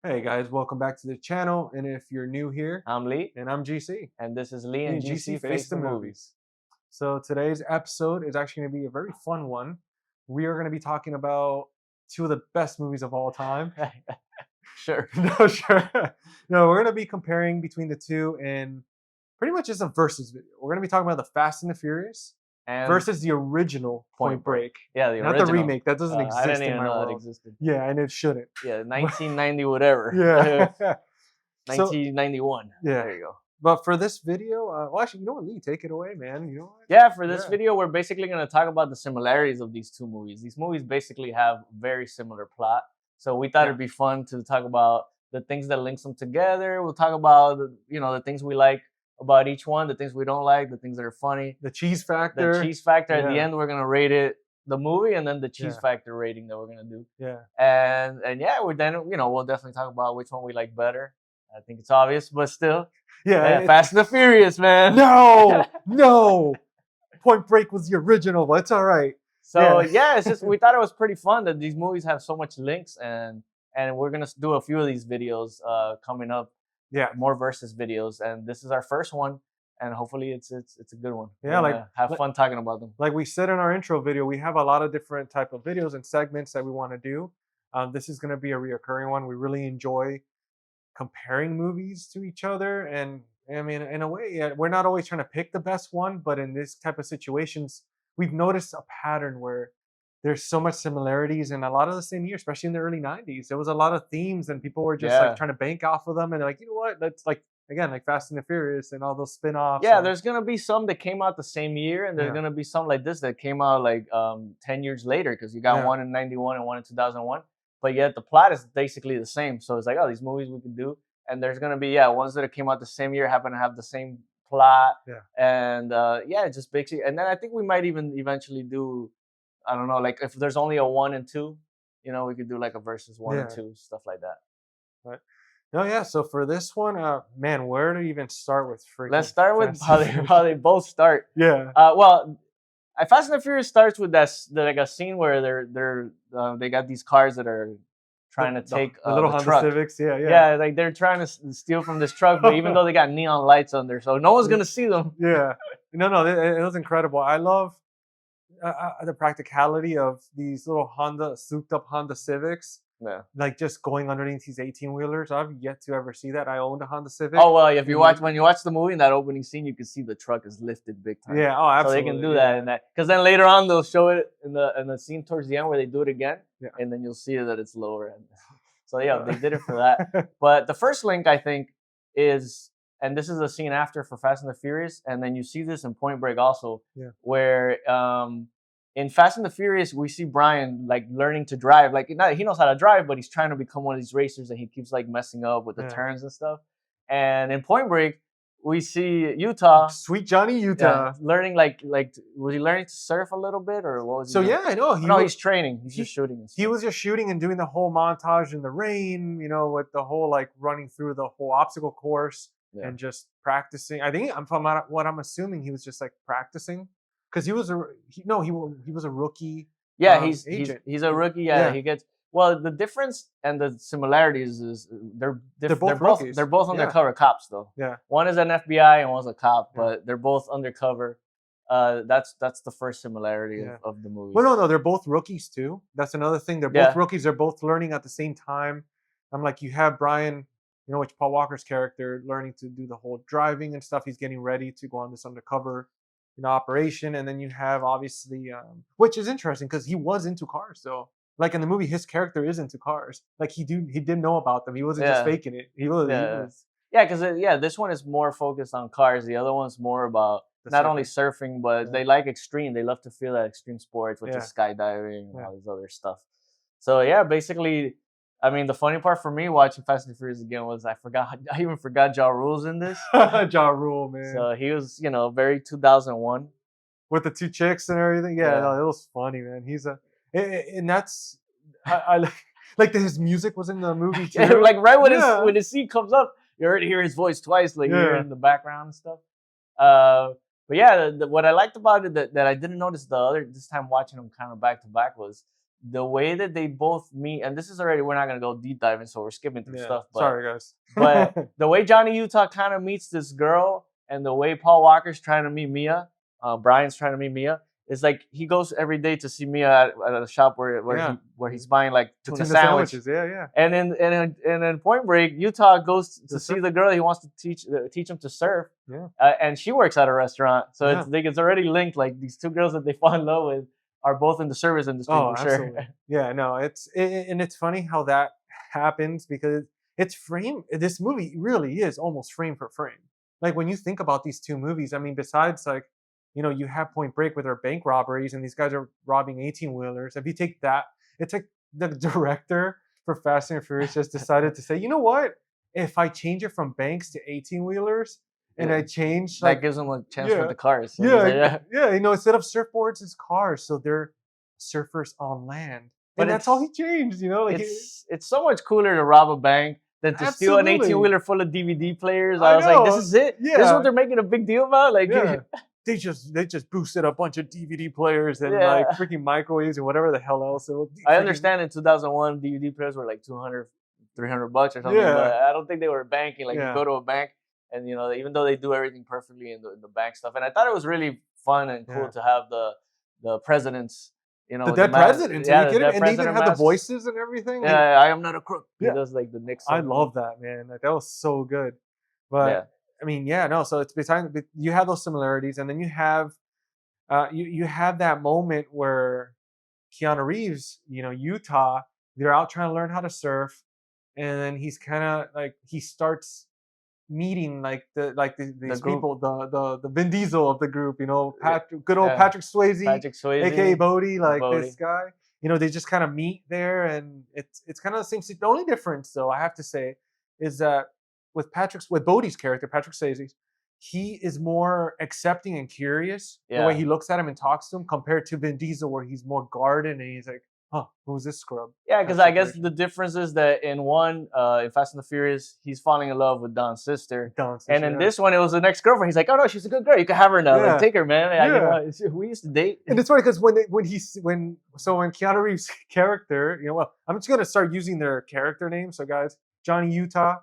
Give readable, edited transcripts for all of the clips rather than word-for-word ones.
Hey guys, welcome back to the channel. And if you're new here, I'm Lee, and I'm GC. and this is Lee Me and and GC GC Face the Movies. So today's episode is actually going to be a very fun one. We are going to be talking about two of the best movies of all time. Sure. No, sure. No, we're going to be comparing between the two and pretty much just a versus video. We're going to be talking about the Fast and the Furious And versus the original Point Break. Yeah, the Not original. the remake. That doesn't I exist didn't in even my know that world. existed. Yeah, and it shouldn't. Yeah, 1990 whatever. Yeah. So, 1991. yeah. There you go. But for this video, well, actually, you know what, Lee, take it away, man. You know what? Yeah, for this Yeah. video, we're basically going to talk about the similarities of these two movies. These movies basically have very similar plot. So we thought Yeah. it'd be fun to talk about the things that links them together. We'll talk about, the things we like about each one, the things we don't like, the things that are funny. The cheese factor. The cheese factor at the Yeah. end, we're going to rate it, the movie, and then the cheese Yeah. factor rating that we're going to do. Yeah. And yeah, we'll definitely talk about which one we like better. I think it's obvious, but still. Yeah. Fast and the Furious, man. No. Point Break was the original, but it's all right. So yeah, it's just we thought it was pretty fun that these movies have so much links, and we're gonna do a few of these videos coming up. Yeah. More versus videos, and this is our first one, and hopefully it's a good one. Yeah, have fun talking about them. Like we said in our intro video, we have a lot of different type of videos and segments that we want to do. This is going to be a reoccurring one. We really enjoy comparing movies to each other, and I mean, in a way, yeah, we're not always trying to pick the best one, but in this type of situations, we've noticed a pattern where there's so much similarities in a lot of the same year, especially in the early 90s. There was a lot of themes and people were just like trying to bank off of them, and they're like, you know what, that's like, again, like Fast and the Furious and all those spin-offs. Yeah, there's gonna be some that came out the same year, and there's gonna be some like this that came out like 10 years later, because you got one in 91 and one in 2001, but yet the plot is basically the same. So it's like, oh, these movies we could do, and there's gonna be ones that came out the same year happen to have the same plot. And just basically, and then I think we might even eventually do, I don't know, like if there's only a 1 and 2, we could do like a versus 1 and 2, stuff like that. Right. No, yeah. So for this one, man, where to even start with freaking? Let's start with how they both start. Yeah. Fast and the Furious starts with like a scene where they got these cars that are trying to take the little Honda truck. Civics. Yeah, like they're trying to steal from this truck, but even though they got neon lights under, so no one's gonna see them. Yeah. No, it was incredible. I love the practicality of these little souped up Honda Civics. Yeah. Like just going underneath these 18-wheelers. I've yet to ever see that. I owned a Honda Civic. Oh well, when you watch the movie in that opening scene, you can see the truck is lifted big time. Yeah, oh absolutely. So they can do that in that, because then later on they'll show it in the scene towards the end where they do it again, and then you'll see that it's lower. So yeah, they did it for that. But the first link, I think, is, and this is a scene after for Fast and the Furious, and then you see this in Point Break also, where in Fast and the Furious, we see Brian like learning to drive. Like he knows how to drive, but he's trying to become one of these racers, and he keeps like messing up with the turns and stuff. And in Point Break, we see Utah, Sweet Johnny Utah, learning like was he learning to surf a little bit, or what was he? So doing? I know he's training. He's just shooting. And stuff. He was just shooting and doing the whole montage in the rain. With the whole like running through the whole obstacle course and just practicing. I think from what I'm assuming, he was just like practicing. Because he was a rookie. Yeah, agent. He's a rookie. Yeah, he gets. Well, the difference and the similarities is they're both undercover cops though. Yeah. One is an FBI and one's a cop, but they're both undercover. That's the first similarity of the movie. Well, no, they're both rookies too. That's another thing. They're both rookies. They're both learning at the same time. I'm like, you have Brian, which Paul Walker's character, learning to do the whole driving and stuff. He's getting ready to go on this undercover operation, and then you have obviously which is interesting because he was into cars. So like in the movie, his character is into cars. Like he didn't know about them. He wasn't just faking it. He was. Because this one is more focused on cars. The other one's more about not only surfing, but they like extreme. They love to feel that extreme sports, which is skydiving and all this other stuff. So basically, I mean, the funny part for me watching Fast and Furious again was I even forgot Ja Rule's in this. Ja Rule, man. So he was, very 2001. With the two chicks and everything. Yeah, no, it was funny, man. And that's, I like his music was in the movie too. Like right when his scene comes up, you already hear his voice twice, like you're in the background and stuff. But what I liked about it that I didn't notice this time watching them kind of back to back was the way that they both meet, and this is already, we're not gonna go deep diving, so we're skipping through stuff. But, sorry, guys. But the way Johnny Utah kind of meets this girl, and the way Paul Walker's trying to meet Mia, Brian's trying to meet Mia, is like he goes every day to see Mia at a shop where he's buying like tuna sandwiches. Yeah. And in Point Break, Utah goes to see the girl he wants to teach him to surf. Yeah. And she works at a restaurant, so it's already linked. Like these two girls that they fall in love with are both in the service industry. Oh, for absolutely. Sure. Yeah, no, and it's funny how that happens because it's framed. This movie really is almost frame for frame. Like when you think about these two movies, I mean, besides like, you have Point Break with their bank robberies and these guys are robbing 18-wheelers. If you take that, it's like the director for Fast and Furious just decided to say, you know what? If I change it from banks to 18-wheelers, and I change that gives them a chance with the cars. So instead of surfboards, it's cars. So they're surfers on land. And that's all he changed, Like it's so much cooler to rob a bank than to steal an 18-wheeler full of DVD players. I was like, this is it? Yeah. This is what they're making a big deal about? Like they just boosted a bunch of DVD players and like freaking microwaves and whatever the hell else. I understand in 2001 DVD players were like $200, $300 or something, but I don't think they were banking. Like you go to a bank and even though they do everything perfectly in the bank stuff, and I thought it was really fun and cool to have the presidents. The dead president. Yeah, and they even had the voices and everything. Yeah, I am not a crook. He does like the Nixon. I love that, man. Like, that was so good. But I mean, so it's behind. You have those similarities, and then you have, you have that moment where Keanu Reeves, Utah, they're out trying to learn how to surf, and then he's kind of like he starts meeting these people, the Vin Diesel of the group, good old Patrick Swayze, aka Bodhi, this guy. They just kind of meet there, and it's kind of the same. The only difference, though, I have to say, is that with Bodhi's character, Patrick Swayze, he is more accepting and curious the way he looks at him and talks to him, compared to Vin Diesel, where he's more guarded and he's like, who's this scrub? Yeah, because I guess the difference is that in one, in Fast and the Furious, he's falling in love with Don's sister. And in this one, it was the next girlfirriend. He's like, oh no, she's a good girl. You can have her now. Like, take her, man. We used to date. And it's funny because when Keanu Reeves' character, I'm just gonna start using their character names. So guys, Johnny Utah,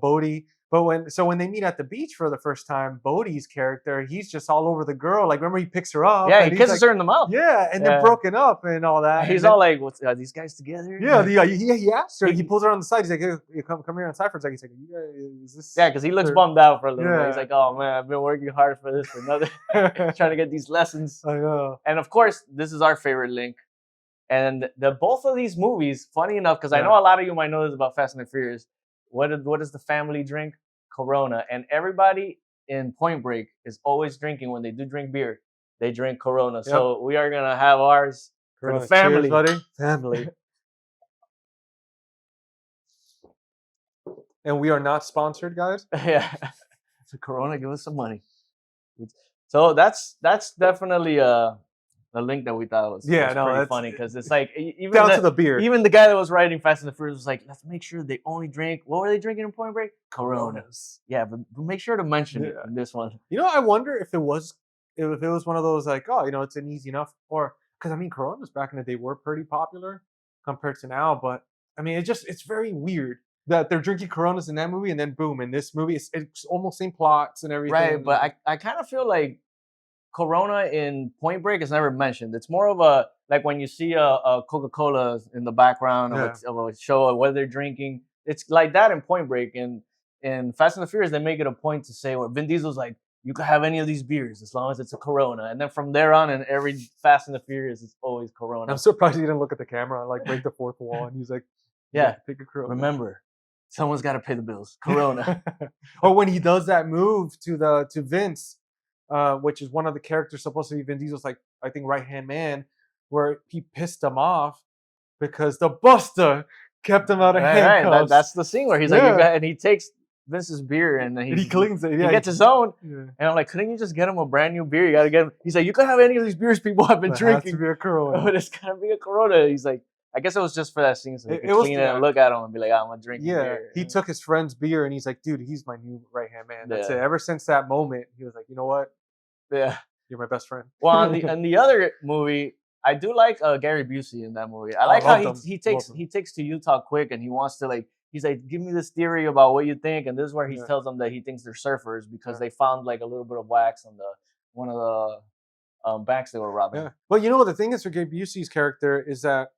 Bodhi. But when they meet at the beach for the first time, Bodhi's character, he's just all over the girl. Like, remember, he picks her up. Yeah, he kisses her in the mouth. Yeah, and they're broken up and all that. He's all like, are these guys together? Yeah, he asks her. He pulls her on the side. He's like, hey, come here on side for a second. He's like, you guys, is this? Yeah, because he looks bummed out for a little bit. He's like, oh man, I've been working hard for this for another, trying to get these lessons. I know. And of course, this is our favorite link. And both of these movies, funny enough, because I know a lot of you might know this about Fast and the Furious. What does the family drink? Corona. And everybody in Point Break is always drinking. When they do drink beer, they drink Corona. Yep. So we are gonna have ours for the family. Cheers, buddy. Family. And we are not sponsored, guys. Yeah. So Corona, give us some money. So that's definitely a link that we thought was pretty funny, because it's like even down to the beer. Even the guy that was writing Fast and the Furious was like, let's make sure they only drink. What were they drinking in Point Break? Coronas. Yeah, but make sure to mention it in this one. I wonder if it was one of those like, it's an easy enough, or because I mean, Coronas back in the day were pretty popular compared to now, but I mean, it's very weird that they're drinking Coronas in that movie, and then boom, in this movie, it's almost same plots and everything. Right, but I kind of feel like Corona in Point Break is never mentioned. It's more of a, like when you see a Coca-Cola in the background of a show of what they're drinking. It's like that in Point Break. And in Fast and the Furious, they make it a point to say, where Vin Diesel's like, you can have any of these beers as long as it's a Corona. And then from there on, in every Fast and the Furious, it's always Corona. I'm surprised he didn't look at the camera and like break the fourth wall. And he's like, pick a Corona. Remember, someone's got to pay the bills. Corona. Or when he does that move to Vince, which is one of the characters supposed to be Vin Diesel's, like, I think, right-hand man, where he pissed him off because the Buster kept him out of handcuffs. Right. That's the scene where he's like, and he takes Vince's beer and he clings it. Yeah, he gets his own. Yeah. And I'm like, couldn't you just get him a brand new beer? You got to get him. He's like, you can have any of these beers people have been drinking. It has to be a Corona. But it's got to be a Corona. He's like, I guess it was just for that scene, so he could clean it and look at him and be like, I'm gonna drink beer. He took his friend's beer and he's like, dude, he's my new right-hand man. That's it. Ever since that moment, he was like, you know what? Yeah, you're my best friend. Well, in the other movie, I do like Gary Busey in that movie. I I like how loved him. he Loved him. takes to Utah quick, and he wants to like he's like, give me this theory about what you think, and this is where he Yeah. tells them that he thinks they're surfers because Yeah. they found like a little bit of wax on one of the banks they were robbing. Yeah. Well, you know what the thing is for Gary Busey's character is that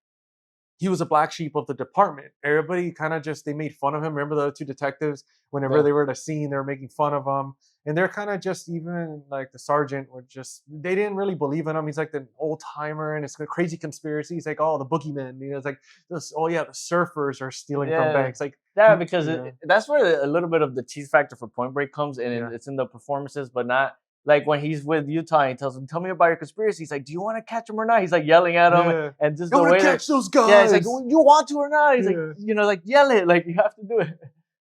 he was a black sheep of the department. Everybody kind of just they made fun of him. Remember the two detectives? Whenever Yeah. they were at a scene, they were making fun of him. And they're kind of just even like the sergeant would just they didn't really believe in him. He's like the old timer and it's a crazy conspiracy. He's like, oh, the boogeyman. You know, it's like this, oh yeah, the surfers are stealing from Yeah. banks. Like Yeah, he- because you know. that's where a little bit of the cheese factor for Point Break comes in. Yeah. It's in the performances, but not like when he's with Utah and he tells him, tell me about your conspiracy. He's like, do you want to catch him or not? He's like yelling at him. Yeah. And just I the want way to that, catch those guys. yeah, he's like, you want to or not? He's Yeah. like, you know, like yell it, like you have to do it.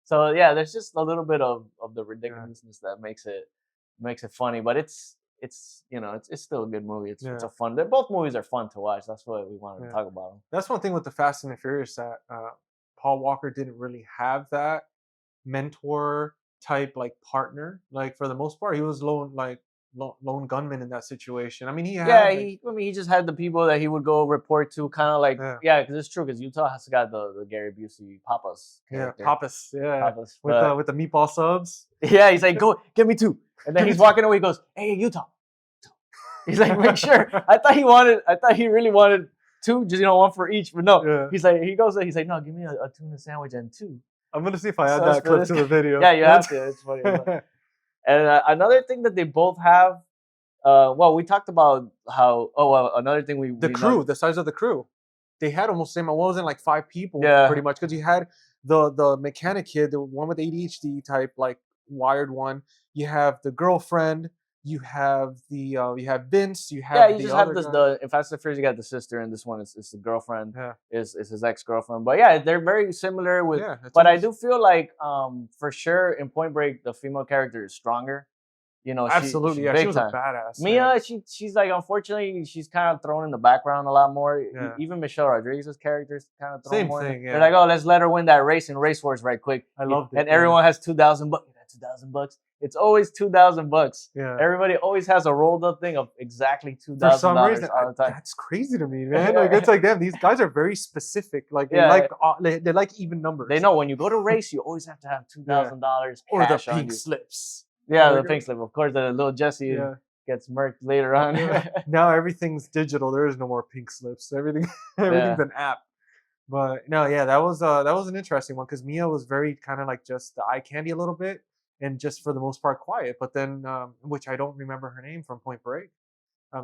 So yeah, there's just a little bit of the ridiculousness that makes it funny, but it's you know it's still a good movie. It's a fun. Both movies are fun to watch. That's why we wanted to talk about them. That's one thing with the Fast and the Furious that Paul Walker didn't really have that mentor type like partner. Like for the most part, he was lone gunman in that situation. I mean, he had he just had the people that he would go report to, kind of like because it's true because Utah has got the Gary Busey Papas character. Papas, Papas, with the meatball subs. Yeah, he's like, go get me two, and then he's walking away. He goes, hey Utah. He's like, make sure. I thought he really wanted two, just one for each, but no. He's like, he's like, no, give me a tuna sandwich and two. I'm gonna see if I add that clip to the video. Yeah, you have to. It's funny. And another thing that they both have, well, we talked about how. Another thing the size of the crew, they had almost same. What was it, like 5 people? Yeah, pretty much because you had the mechanic kid, the one with ADHD type, like wired one. You have the girlfriend. You have you have Vince. You have you just have in Fast and Furious you got the sister, and this one is the girlfriend. Yeah, is his ex-girlfriend. But yeah, they're very similar with. Yeah, but I do feel like for sure in Point Break the female character is stronger. You know, absolutely. she was a badass. Mia, she's like unfortunately she's kind of thrown in the background a lot more. Yeah. Even Michelle Rodriguez's character is kind of thrown same more. thing. Yeah. They're like, oh, let's let her win that race in Race Wars right quick. I loved it. And everyone has $2,000. $2,000. It's always $2,000. Yeah. Everybody always has a rolled up thing of exactly $2,000 for some reason. all the time. That's crazy to me, man. Like it's like them. These guys are very specific. Like they like even numbers. They know when you go to race, you always have to have $2,000 or the pink slips. Yeah, the pink slip. Of course, the little Jesse gets murked later on. Now everything's digital. There is no more pink slips. Everything's an app. But no, yeah, that was an interesting one because Mia was very kind of like just the eye candy a little bit. And just for the most part quiet, but then which I don't remember her name from Point Break.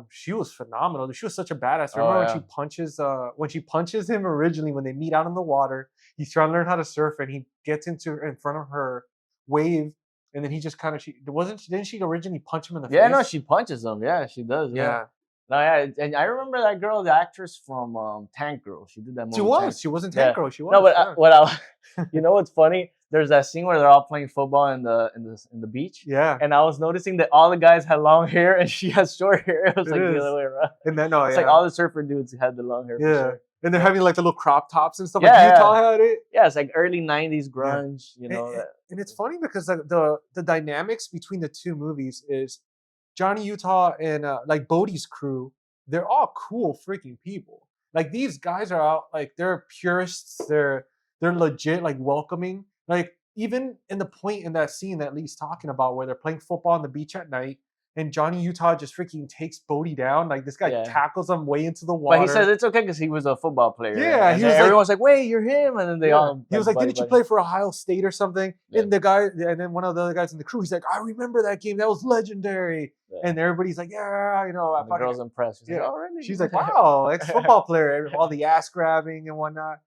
She was phenomenal. She was such a badass. Remember when she punches him originally when they meet out in the water. He's trying to learn how to surf and he gets in front of her wave, and then he just kind of didn't she originally punch him in the face? Yeah, no, she punches him. Yeah, she does. Yeah. No, yeah, and I remember that girl, the actress from Tank Girl. She did that movie. She wasn't Tank Girl. She was. No, but you know what's funny? There's that scene where they're all playing football in the beach. Yeah. And I was noticing that all the guys had long hair and she has short hair. It was the other way around. And then it's like all the surfer dudes had the long hair. Yeah. For sure. And they're having like the little crop tops and stuff. Like Utah had it. Yeah, it's like early '90s grunge. You know. And it's funny because the dynamics between the two movies is Johnny Utah and like Bodhi's crew. They're all cool freaking people. Like these guys are out, like they're purists. They're legit, like welcoming. Like even in the point in that scene that Lee's talking about where they're playing football on the beach at night and Johnny Utah just freaking takes Bodhi down. Like this guy tackles him way into the water. But he says it's okay because he was a football player. Yeah. Everyone's like, wait, you're him. And then they all. He was like, didn't you play for Ohio State or something? Yeah. And then one of the other guys in the crew, he's like, I remember that game. That was legendary. Yeah. And everybody's like, yeah, you know. The girl's impressed. She's like, oh, really? She's like, wow, ex-football player. All the ass grabbing and whatnot.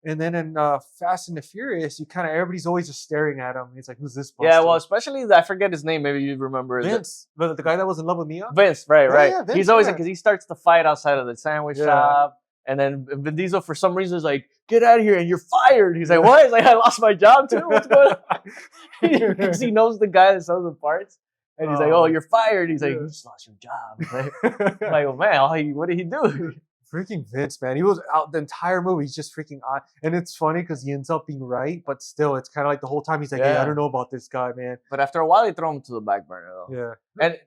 And then in Fast and the Furious, everybody's always just staring at him. He's like, who's this buster? Yeah, well, especially, I forget his name. Maybe you remember. Vince, the guy that was in love with Mia? Vince, right. Yeah, Vince, he's always like, because he starts the fight outside of the sandwich shop. And then Vin Diesel, for some reason, is like, get out of here and you're fired. He's like, what? He's like, I lost my job too? What's going on? Because he knows the guy that sells the parts. And he's like, oh, you're fired. He's like, you just lost your job. Like, oh, man, what did he do? Freaking Vince, man. He was out the entire movie. He's just freaking on. And it's funny because he ends up being right, but still, it's kind of like the whole time he's like, hey, I don't know about this guy, man. But after a while, they throw him to the back burner, though. Yeah. And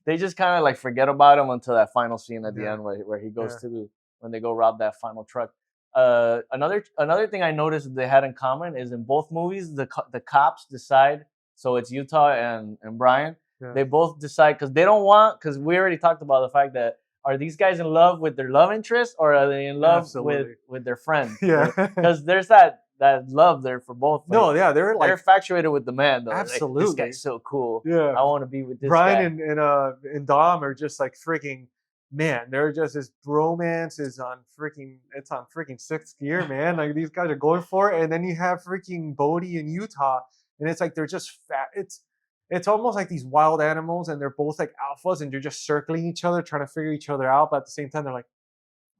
they just kind of like forget about him until that final scene at the Yeah. end where he goes Yeah. to when they go rob that final truck. Another thing I noticed that they had in common is in both movies the cops decide. So it's Utah and Brian. Yeah. They both decide because they don't want, because we already talked about the fact that are these guys in love with their love interest or are they in love Absolutely. with their friend? Yeah. Because there's that love there for both. Like, No, yeah, they're like they're infatuated with the man though. absolutely. Like, this guy's so cool. Yeah. I want to be with this Brian guy. and Dom are just like freaking, man. They're just, this bromance is on freaking, it's on freaking sixth gear, man. Like these guys are going for it, and then you have freaking Bodhi and Utah, and it's like they're just fat. It's almost like these wild animals, and they're both like alphas, and they're just circling each other, trying to figure each other out. But at the same time, they're like,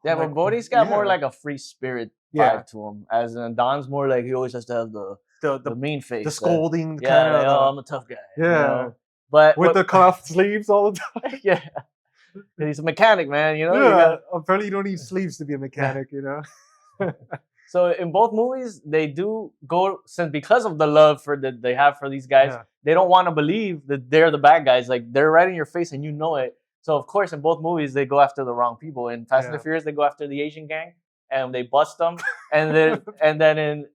Yeah, like, but Bodhi's got more yeah. like a free spirit Yeah. vibe to him, as in Don's more like he always has to have the mean face, the scolding yeah, kind like, of. oh, I'm a tough guy. Yeah. You know? But With the cuffed sleeves all the time. yeah, he's a mechanic, man. You know. Yeah. Apparently, you don't need sleeves to be a mechanic. You know. So in both movies, they do go because of the love that they have for these guys. Yeah. They don't want to believe that they're the bad guys. Like they're right in your face and you know it. So of course, in both movies, they go after the wrong people. In Fast and the Furious, they go after the Asian gang and they bust them. And then in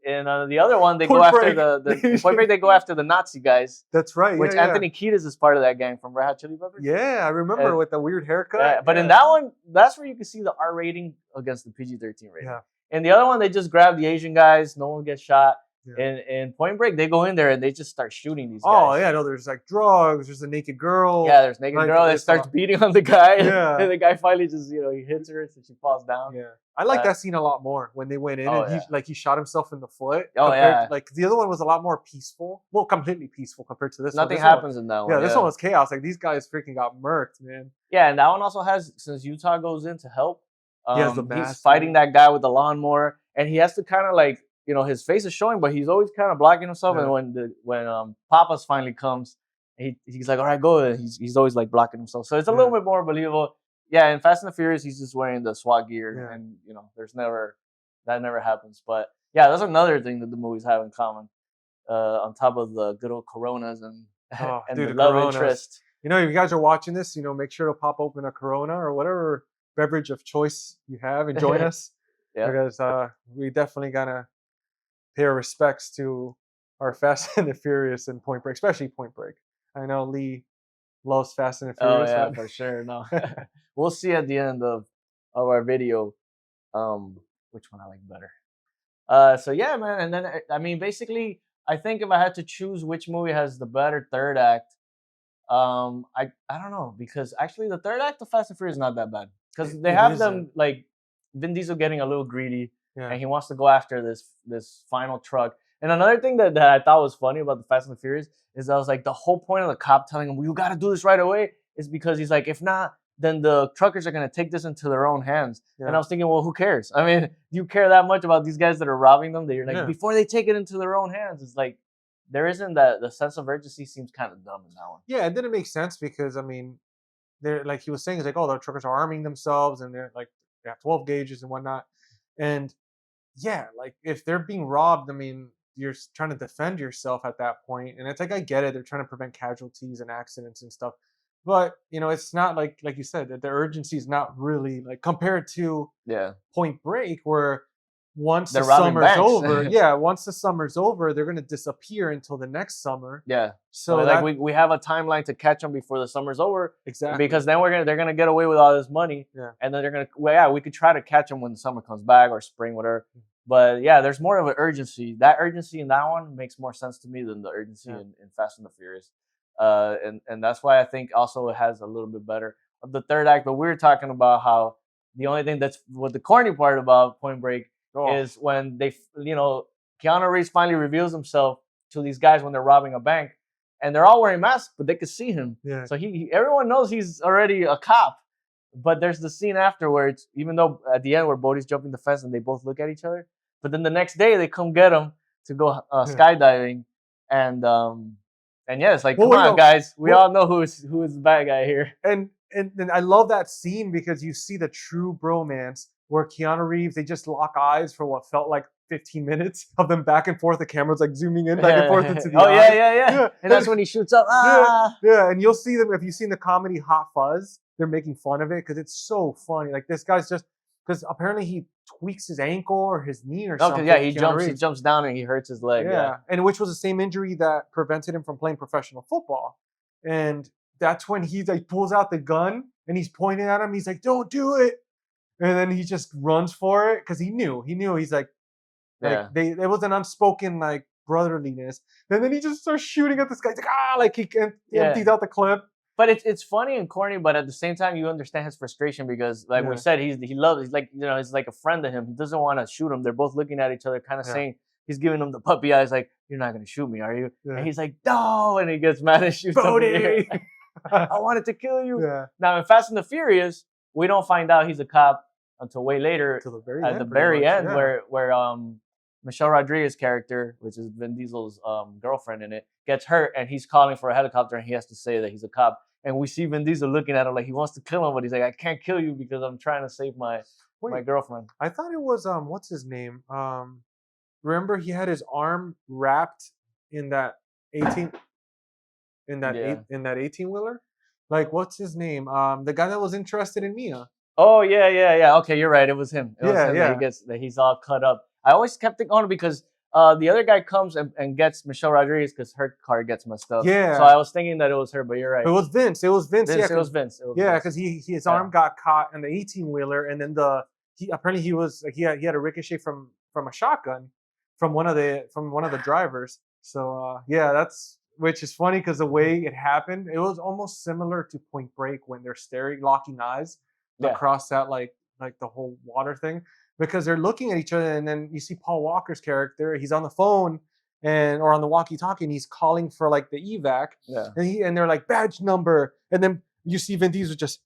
the other one, they go after the Point Break. They go after the Nazi guys. That's right. Which Anthony Kiedis is part of that gang from Red Hot Chili Peppers. Yeah, I remember with the weird haircut. Yeah, but in that one, that's where you can see the R rating against the PG-13 rating. Yeah. And the other one, they just grab the Asian guys. No one gets shot. Yeah. In Point Break, they go in there and they just start shooting these guys. Oh yeah, no, there's like drugs. There's a naked girl. Yeah, there's a naked girl that starts beating on the guy. Yeah. And the guy finally just he hits her so she falls down. Yeah, I like that scene a lot more when they went in and he shot himself in the foot. Oh yeah. Like the other one was a lot more peaceful. Well, completely peaceful compared to this one. Nothing happens in that one. Yeah, this one was chaos. Like these guys freaking got murked, man. Yeah, and that one also has, since Utah goes in to help, he has the mask, he's fighting that guy with the lawnmower, and he has to kind of like, his face is showing, but he's always kind of blocking himself. Yeah. And when Papas finally comes, he's like, all right, go. And he's always like blocking himself. So it's a little bit more believable. Yeah, in Fast and the Furious, he's just wearing the SWAT gear, and that never happens. But yeah, that's another thing that the movies have in common. On top of the good old Coronas and the love interest. If you guys are watching this, make sure to pop open a Corona or whatever beverage of choice you have and join us. Yeah. Because we definitely gotta pay our respects to our Fast and the Furious and Point Break, especially Point Break. I know Lee loves Fast and the Furious. Oh yeah, for sure. No, we'll see at the end of our video which one I like better. So yeah, man. And then I mean, basically, I think if I had to choose which movie has the better third act, I don't know, because actually the third act of Fast and Furious is not that bad, because they have them like Vin Diesel getting a little greedy, and he wants to go after this final truck. And another thing that I thought was funny about the Fast and the Furious is I was like, the whole point of the cop telling him, "You got to do this right away," is because he's like, if not, then the truckers are gonna take this into their own hands. Yeah. And I was thinking, well, who cares? I mean, do you care that much about these guys that are robbing them? That you're like, before they take it into their own hands, it's like there isn't that. The sense of urgency seems kind of dumb in that one. Yeah, it didn't make sense because I mean, they're like he was saying, it's like, oh, the truckers are arming themselves and they're like they have 12 gauges and whatnot. And yeah, like if they're being robbed, I mean, you're trying to defend yourself at that point. And it's like, I get it, they're trying to prevent casualties and accidents and stuff. But it's not like you said, that the urgency is not really like compared to Point Break, where once the summer's over, once the summer's over, they're gonna disappear until the next summer. Yeah. So like we have a timeline to catch them before the summer's over. Exactly. Because then they're gonna get away with all this money. Yeah. And then they're gonna we could try to catch them when the summer comes back or spring, whatever. But yeah, there's more of an urgency. That urgency in that one makes more sense to me than the urgency in Fast and the Furious. And that's why I think also it has a little bit better of the third act. But we were talking about how the only thing that's what the corny part about Point Break is when they, Keanu Reeves finally reveals himself to these guys when they're robbing a bank, and they're all wearing masks, but they can see him. Yeah. So everyone knows he's already a cop. But there's the scene afterwards, even though at the end where Bodhi's jumping the fence and they both look at each other. But then the next day they come get him to go skydiving, and yeah, it's like, come on, guys, we all know who is the bad guy here. And I love that scene because you see the true bromance where Keanu Reeves, they just lock eyes for what felt like 15 minutes of them back and forth. The camera's like zooming in back and forth into the eyes. Yeah. And that's when he shoots up. Yeah, and you'll see them if you've seen the comedy Hot Fuzz. They're making fun of it because it's so funny. Like this guy's just because apparently he tweaks his ankle or his knee or something. Yeah, he jumps down and he hurts his leg. Yeah, and which was the same injury that prevented him from playing professional football. And that's when he like pulls out the gun and he's pointing at him. He's like, "Don't do it!" And then he just runs for it because he knew. He's like there was an unspoken like brotherliness. And then he just starts shooting at this guy. He's like he empties out the clip. But it's funny and corny, but at the same time you understand his frustration because like we said, he's like he's like a friend to him. He doesn't want to shoot him. They're both looking at each other, kind of saying he's giving him the puppy eyes, like, "You're not gonna shoot me, are you?" And he's like, "No," and he gets mad and shoots him. I wanted to kill you. Yeah. Now in Fast and the Furious, we don't find out he's a cop until way later, at the very end, where Michelle Rodriguez's character, which is Vin Diesel's girlfriend in it, gets hurt and he's calling for a helicopter and he has to say that he's a cop. And we see Vin Diesel looking at him like he wants to kill him, but he's like, "I can't kill you because I'm trying to save my girlfriend." I thought it was what's his name? Remember he had his arm wrapped in that 18 in that 18 wheeler? Like what's his name? The guy that was interested in Mia. Oh yeah. Okay, you're right. It was him. That he's all cut up. I always kept it on because the other guy comes and gets Michelle Rodriguez because her car gets messed up. Yeah. So I was thinking that it was her, but you're right. It was Vince. It was Vince. It was Vince. Yeah, because his arm got caught in the 18 wheeler, and then apparently he was like he had a ricochet from a shotgun from one of the drivers. So that's which is funny because the way it happened, it was almost similar to Point Break when they're locking eyes across that like the whole water thing. Because they're looking at each other, and then you see Paul Walker's character. He's on the phone or on the walkie-talkie, and he's calling for like the evac. Yeah. And they're like badge number, and then you see Vin Diesel just.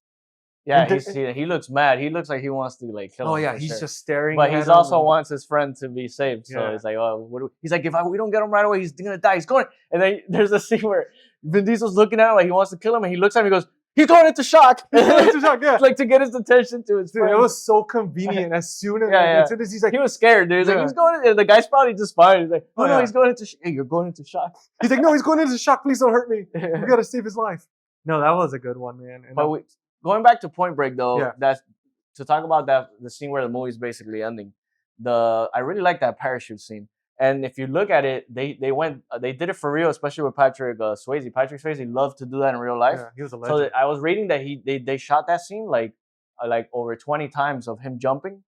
Yeah, he looks mad. He looks like he wants to like kill him. Oh yeah, he's just staring. But he also wants his friend to be saved. So he's like, "Oh, he's like, if we don't get him right away, he's gonna die. He's going." And then there's a scene where Vin Diesel's looking at him like he wants to kill him, and he looks at him and he goes, "He's going into shock." Like to get his attention to his friend. It was so convenient. As soon as he's like, he was scared, dude. He's like, he's going. And the guy's probably just fine. He's like, "Oh no, he's going into. Hey, you're going into shock." He's like, "No, he's going into shock. Please don't hurt me. We gotta save his life." No, that was a good one, man. And going back to Point Break though, that's to talk about the scene where the movie's basically ending. I really like that parachute scene. And if you look at it, they did it for real, especially with Patrick Swayze. Patrick Swayze loved to do that in real life. Yeah, he was a legend. So I was reading that they shot that scene like over 20 times of him jumping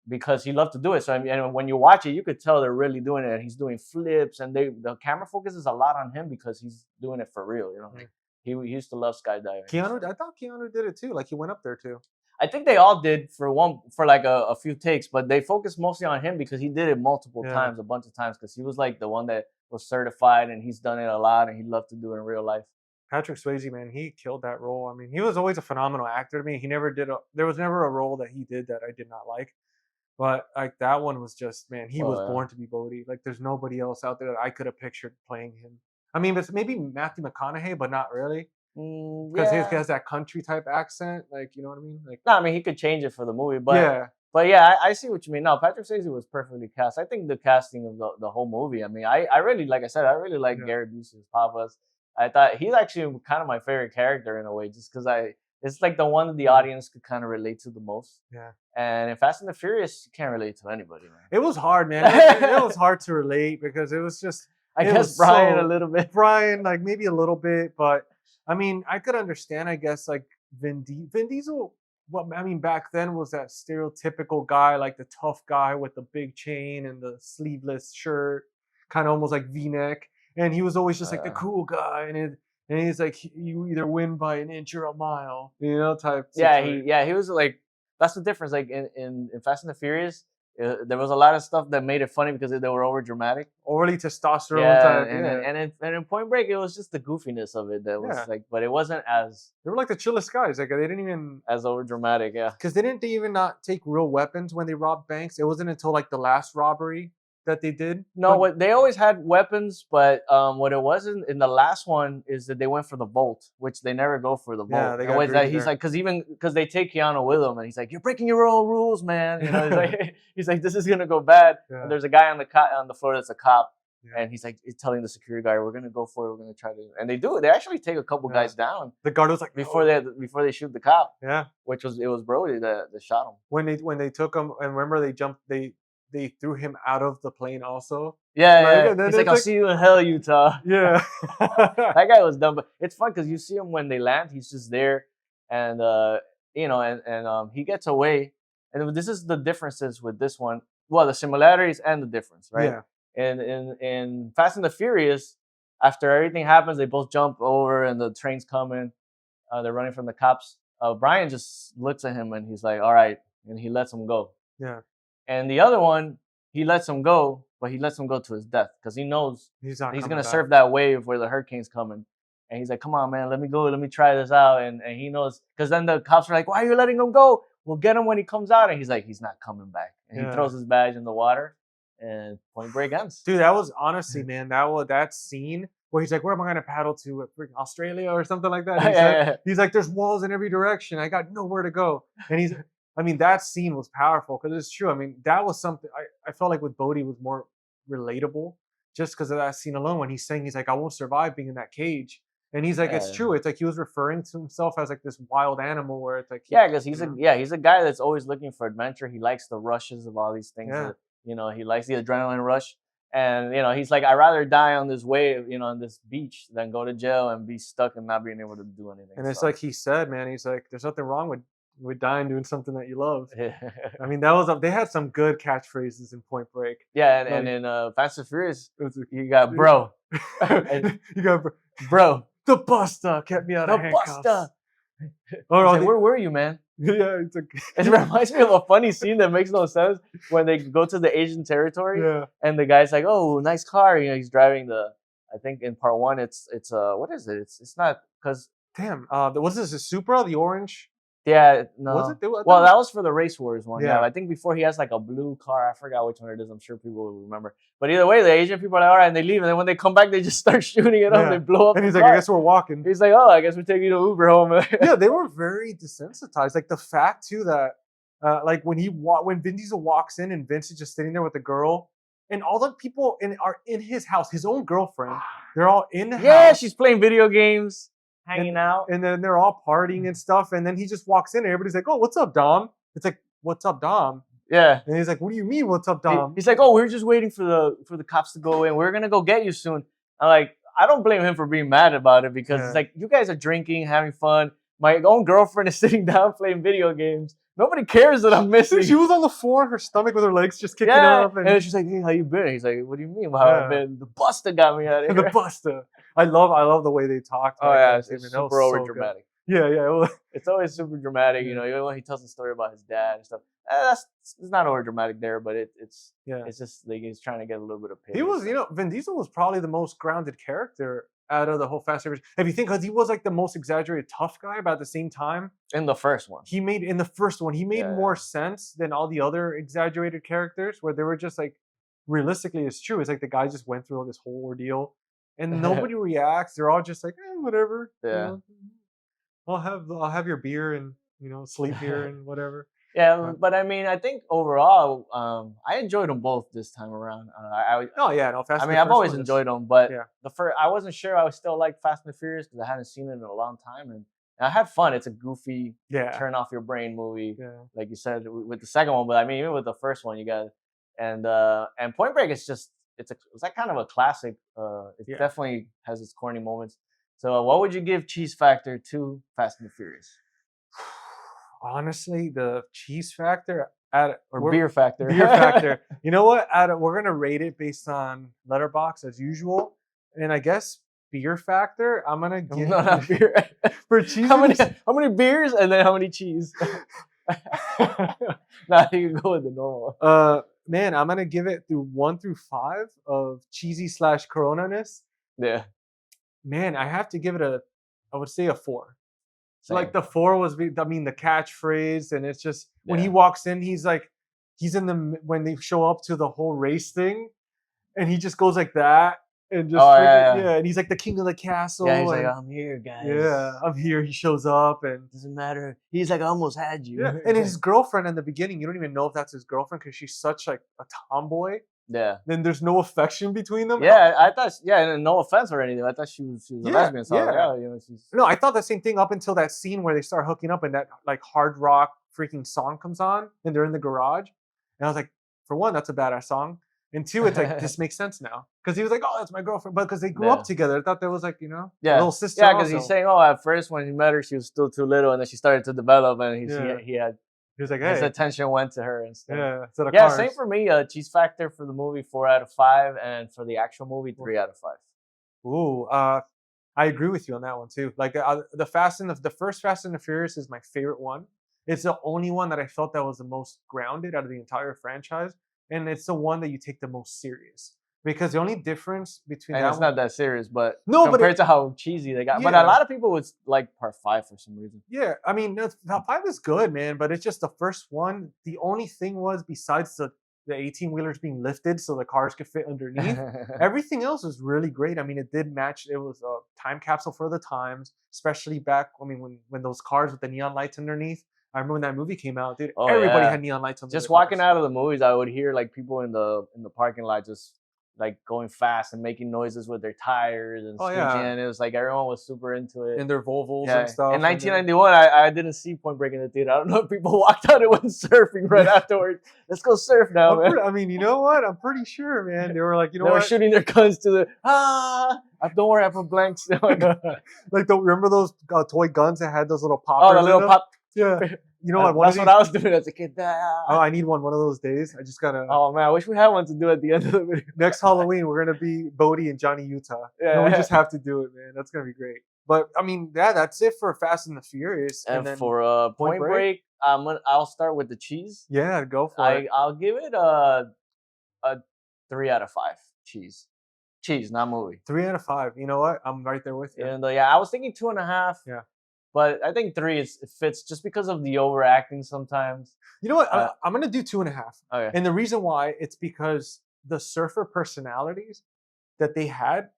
because he loved to do it. So and when you watch it, you could tell they're really doing it. And he's doing flips, and the camera focuses a lot on him because he's doing it for real. You know, he used to love skydiving. I thought Keanu did it too. Like he went up there too. I think they all did for like a few takes, but they focused mostly on him because he did it multiple times, a bunch of times, because he was like the one that was certified and he's done it a lot and he loved to do it in real life. Patrick Swayze, man, he killed that role. I mean, he was always a phenomenal actor to me. There was never a role that he did that I did not like. But like that one was just, man, he was born to be Bodhi. Like there's nobody else out there that I could have pictured playing him. I mean, it's maybe Matthew McConaughey, but not really. Because he has that country type accent, like, you know what I mean? Like, no, I mean he could change it for the movie, but I see what you mean. No, Patrick Swayze was perfectly cast. I think the casting of the whole movie. I mean, I really, like I said, I really like Gary Busey's Papas. I thought he's actually kind of my favorite character in a way, just because it's like the one that the audience could kind of relate to the most. Yeah. And in Fast and the Furious, you can't relate to anybody, man. It was hard, man. It was hard to relate because it was just. I guess Brian a little bit. Brian, like maybe a little bit, but. I mean, I could understand, I guess, like Vin Diesel. Well, I mean, back then was that stereotypical guy, like the tough guy with the big chain and the sleeveless shirt, kind of almost like V-neck, and he was always just like the cool guy, and he's like, you either win by an inch or a mile, you know, type. He was like, that's the difference. Like in Fast and the Furious. There was a lot of stuff that made it funny because they were over dramatic, overly testosterone type. And in Point Break, it was just the goofiness of it that was like, but it wasn't as. They were like the chillest guys. Like they didn't even as over dramatic, Because they didn't even not take real weapons when they robbed banks. It wasn't until like the last robbery that they did? No, what they always had weapons, but what it wasn't in the last one is that they went for the Volt, which they never go for the Yeah, Volt. they And got always that greedy he's there. like, because they take Keanu with him, and he's like, "You're breaking your own rules, man." You know, he's like, he's like, "This is gonna go bad." Yeah. And there's a guy on the floor that's a cop, Yeah. and he's like, he's telling the security guard, "We're gonna go for it. We're gonna try to." And they do it. They actually take a couple Yeah. guys down The guard was like, before "Oh." they shoot the cop, Yeah. which was it was Brody that shot him. When they took him, and remember they threw him out of the plane also. Yeah, Like, yeah. and then He's like, it's "I'll like- see you in hell, Utah." Yeah. That guy was dumb, but it's fun because you see him when they land. He's just there, and you know, and he gets away. And this is the differences with this one. Well, the similarities and the difference, right? Yeah. And in Fast and the Furious, after everything happens, they both jump over, and the train's coming. They're running from the cops. Brian just looks at him and he's like, "All right," and he lets him go. Yeah. And the other one, he lets him go, but he lets him go to his death because he knows He's not. he's coming gonna back. surf that wave where the hurricane's coming. And he's like, "Come on, man, let me go, let me try this out." And he knows because then the cops are like, "Why are you letting him go? We'll get him when he comes out." And he's like, "He's not coming back." And Yeah. he throws his badge in the water, and Point Break ends. Dude, that was honestly, man, that scene where he's like, "Where am I gonna paddle to? Freaking Australia or something like that?" Yeah. He's like, "There's walls in every direction. I got nowhere to go." And I mean, that scene was powerful because it's true. I mean, that was something I felt like with Bodhi was more relatable just because of that scene alone when he's saying he's like, "I won't survive being in that cage." And he's like, it's Yeah. true. It's like he was referring to himself as like this wild animal where it's like, Yeah, because he's you a know? he's a guy that's always looking for adventure. He likes the rushes of all these things. Yeah. That, you know, he likes the adrenaline rush. And you know, he's like, "I'd rather die on this wave, you know, on this beach, than go to jail and be stuck and not being able to do anything." And it's So- like he said, man, he's like, there's nothing wrong with dying doing something that you love. I mean, they had some good catchphrases in Point Break. yeah, and Like- in Fast and Furious, It was you got bro, you got bro, the Buster kept me out the of handcuffs. Buster. Oh, He's like, "Where were you, man?" yeah, it's like, It reminds me of a funny scene that makes no sense when they go to the Asian territory yeah, and the guy's like, "Oh, nice car." You know, he's driving I think in part one, it's what is it? It's not because damn. What's this? A Supra, the orange? yeah, no. Was it? I Well, thought- that was for the Race Wars one. Yeah. Yeah. I think before he has like a blue car. I forgot which one it is. I'm sure people will remember. But either way, the Asian people are like, "All right," and they leave, and then when they come back, they just start shooting it up. Yeah. They blow up. and he's the like, car. I guess we're walking. He's like, "Oh, I guess we're taking you to Uber home." Yeah, they were very desensitized. Like the fact too that, like when Vin Diesel walks in and Vince is just sitting there with the girl, and all the people are in his house, his own girlfriend. They're all in the Yeah, house. she's playing video games, hanging out. And then they're all partying and stuff. And then he just walks in and everybody's like, "Oh, what's up, Dom?" It's like, "What's up, Dom?" Yeah. And he's like, "What do you mean, what's up, Dom?" He's like, "Oh, we're just waiting for the cops to go in. We're gonna go get you soon." I'm like, I don't blame him for being mad about it because Yeah. it's like you guys are drinking, having fun. My own girlfriend is sitting down playing video games. Nobody cares that I'm missing. She was on the floor, her stomach with her legs just kicking yeah, up. and then she's like, "Hey, how you been?" He's like, "What do you mean? How Yeah. I've been? The Buster got me out of the here." Buster. I love the way they talked. Oh back yeah, then, it's too, man. That was super over so good. dramatic. Yeah, yeah. Well, It's always super dramatic, you Yeah. know. Even when he tells the story about his dad and stuff, it's not over dramatic there, but it's yeah. just like he's trying to get a little bit of pay. He was, you know, Vin Diesel was probably the most grounded character out of the whole Fast and Furious. If you think, because he was like the most exaggerated tough guy, but at the same time, in the first one. he made in the first one, he made Yeah, more yeah. sense than all the other exaggerated characters, where they were just like, realistically, it's true. It's like the guy just went through all this whole ordeal, and nobody reacts. They're all just like, whatever. you Yeah. know, I'll have your beer and sleep here and whatever. Yeah, Right. but I mean, I think overall, I enjoyed them both this time around. Oh yeah, no. Fast. I and mean, the I've first always one is- enjoyed them, but yeah. the first, I wasn't sure I was still like Fast and the Furious because I hadn't seen it in a long time, and I had fun. It's a goofy, Yeah. turn off your brain movie, Yeah. like you said with the second one. But I mean, even with the first one, you got and Point Break is just it's like kind of a classic. It Yeah. definitely has its corny moments. So, what would you give Cheese Factor to Fast and the Furious Honestly, the cheese factor or Beer Factor? beer factor. You know what? We're gonna rate it based on Letterbox as usual, and I guess beer factor. I'm gonna give No, not beer. for cheese. How many beers and then how many cheese? Now you can go with the normal. Man, I'm gonna give it through 1 through 5 of cheesy / Corona-ness. Yeah. Man, I have to give it I would say a 4. So like Same. the 4 was, the catchphrase, and it's just when he Yeah. walks in, he's like, he's in the when they show up to the whole race thing, and he just goes like that and just yeah. and he's like the king of the castle. Yeah, he's like, and I'm here, guys. yeah, I'm here. He shows up and doesn't matter. He's like, I almost had you. yeah, and his girlfriend in the beginning, you don't even know if that's his girlfriend because she's such like a tomboy. Yeah. Then there's no affection between them. Yeah, I thought. Yeah, and no offense or anything. I thought she was a lesbian. So yeah. you know, she's. No, I thought the same thing up until that scene where they start hooking up and that like hard rock freaking song comes on and they're in the garage, and I was like, for one, that's a badass song, and two, it's like this makes sense now because he was like, oh, that's my girlfriend, but because they grew up together, I thought there was like a little sister. Yeah, because he's saying, oh, at first when he met her, she was still too little, and then she started to develop, and he was like, hey, his attention went to her and stuff. Yeah, same for me. Cheese factor for the movie 4 out of 5, and for the actual movie 3 out of 5. Ooh, I agree with you on that one too. Like the first Fast and the Furious is my favorite one. It's the only one that I felt that was the most grounded out of the entire franchise, and it's the one that you take the most serious. Because the only difference between and it's not that serious, but no, compared to how cheesy they got. But a lot of people would like part 5 for some reason. Yeah, I mean, part 5 is good, man, but it's just the first one. The only thing was besides the 18-wheelers being lifted so the cars could fit underneath, everything else was really great. I mean, it did match. It was a time capsule for the times, especially back. I mean, when those cars with the neon lights underneath. I remember when that movie came out, dude. Everybody had neon lights on. Just walking out of the movies, I would hear like people in the parking lot just like going fast and making noises with their tires and screeching. And it was like everyone was super into it. In their Volvos and stuff. In 1991, I didn't see Point Break in the theater. I don't know if people walked out and went surfing right afterwards. Let's go surf now, man. I mean, you know what? I'm pretty sure, man. They were like, they were shooting their guns to the don't worry, I put blanks. Like, remember those toy guns that had those little poppers? Oh, the little pop. Yeah. You know what? That's what I was doing as a kid. Oh, I need one of those days. I just gotta. Oh man, I wish we had one to do at the end of the video. Next Halloween, we're gonna be Bodhi and Johnny Utah. Yeah, we just have to do it, man. That's gonna be great. But I mean, that's it for Fast and the Furious. And then for Point Break, I'll start with the cheese. Yeah, go for it. I'll give it a 3 out of 5. Cheese, not movie. 3 out of 5. You know what? I'm right there with you. And I was thinking 2.5. Yeah. But I think 3 it fits just because of the overacting sometimes. You know what? I'm gonna do 2.5. Okay. And the reason why it's because the surfer personalities that they had,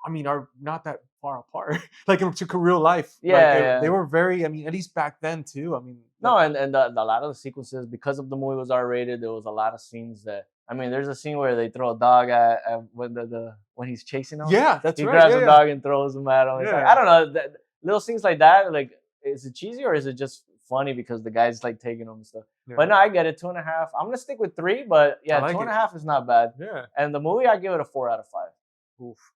I mean, are not that far apart. Like to real life. Yeah, they were very. I mean, at least back then too. I mean. No, and a lot of the sequences, because of the movie was R-rated, there was a lot of scenes that. I mean, there's a scene where they throw a dog at when he's chasing him. Yeah, that's right. He grabs a dog and throws him at him. It's like, I don't know. Little things like that, like, is it cheesy or is it just funny because the guy's like taking them and stuff? Yeah. But no, I get it. 2.5. I'm gonna stick with 3, but yeah, 2.5 is not bad. Yeah. And the movie, I give it a 4 out of 5. Oof.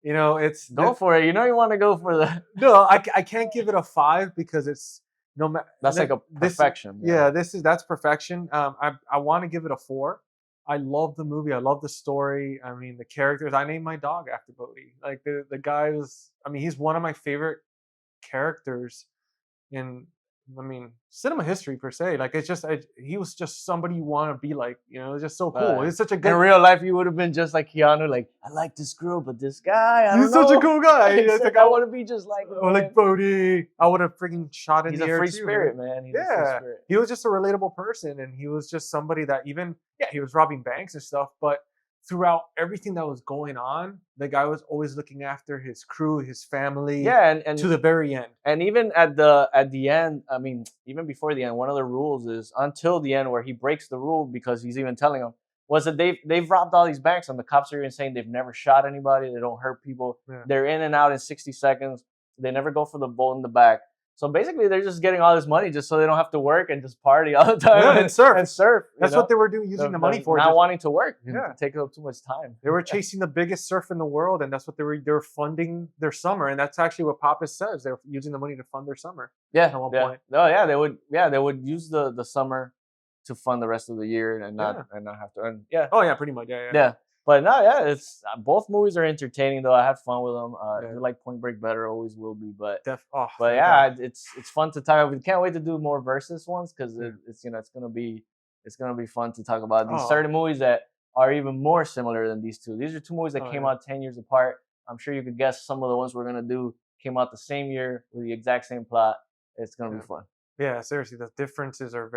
You know, it's go for it. You know, you want to go for the. No, I can't give it a 5 because it's no matter. That's like a perfection. That's perfection. I want to give it a 4. I love the movie. I love the story. I mean, the characters. I named my dog after Bodhi. Like the guy was. I mean, he's one of my favorite characters in cinema history per se. Like it's just he was just somebody you want to be like, it's just so cool. It's such a good. In real life, you would have been just like Keanu, like I like this girl, but this guy, he's such a cool guy. It's like I want to be just like him. Or like Bodhi. I would have freaking shot in the air. He's a free spirit, man. He's a free spirit. He was just a relatable person, and he was just somebody that he was robbing banks and stuff, but throughout everything that was going on, the guy was always looking after his crew, his family. Yeah, and to the very end. And even at the end, I mean, even before the end, one of the rules is until the end where he breaks the rule because he's even telling them was that they've robbed all these banks and the cops are even saying they've never shot anybody, they don't hurt people, they're in and out in 60 seconds, they never go for the bull in the back. So basically, they're just getting all this money just so they don't have to work and just party all the time and surf. That's what they were doing, using the money for. Not wanting to work. Taking up too much time. They were chasing the biggest surf in the world, and that's what they were funding their summer. And that's actually what Pappas says. They're using the money to fund their summer. Yeah. At one point. No, yeah, they would. Yeah, they would use the summer to fund the rest of the year and not have to earn. Yeah. Oh yeah, pretty much. Yeah. Yeah. But no, it's both movies are entertaining though. I had fun with them. I like Point Break better, always will be. But it's fun to talk. We can't wait to do more versus ones because it's gonna be fun to talk about these certain movies that are even more similar than these two. These are two movies that came out 10 years apart. I'm sure you could guess some of the ones we're gonna do came out the same year with the exact same plot. It's gonna be fun. Yeah, seriously, the differences are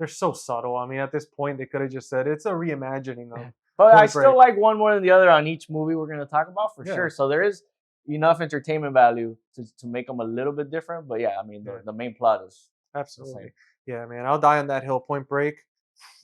they're so subtle. I mean, at this point, they could have just said it's a reimagining of But I Point still Break. like one more than the other on each movie we're gonna talk about for Yeah. sure. So there is enough entertainment value to make them a little bit different. But yeah, I mean Yeah. the main plot is the Absolutely. same. Yeah, man. I'll die on that hill. Point Break.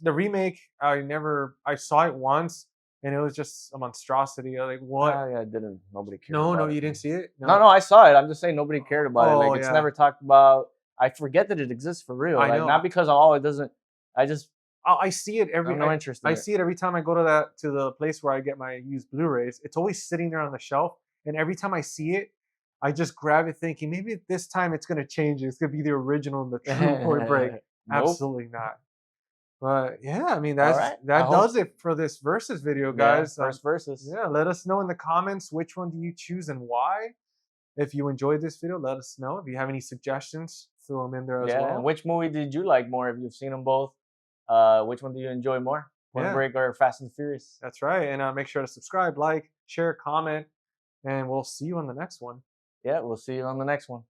The remake, I saw it once and it was just a monstrosity. I was like, what? Yeah, didn't nobody cared. No, about no, it. you didn't see it? No, I saw it. I'm just saying nobody cared about it. Oh, Like it's yeah. never talked about. I forget that it exists for real. I Like know. not because oh it doesn't. I just I see it I every have no interest in I it. see it every time I go to the place where I get my used Blu-rays. It's always sitting there on the shelf, and every time I see it, I just grab it thinking maybe this time it's gonna change. It's gonna be the original and the true Point Break. Nope. Absolutely not. But yeah, I mean All right. I that hope- does it for this versus video, guys. First versus. Yeah, let us know in the comments which one do you choose and why. If you enjoyed this video, let us know. If you have any suggestions, throw them in there as Yeah. well. And which movie did you like more? If you've seen them both, which one do you enjoy more? Point Yeah. Break or Fast and Furious? That's right. And make sure to subscribe, like, share, comment, and we'll see you on the next one. Yeah, we'll see you on the next one.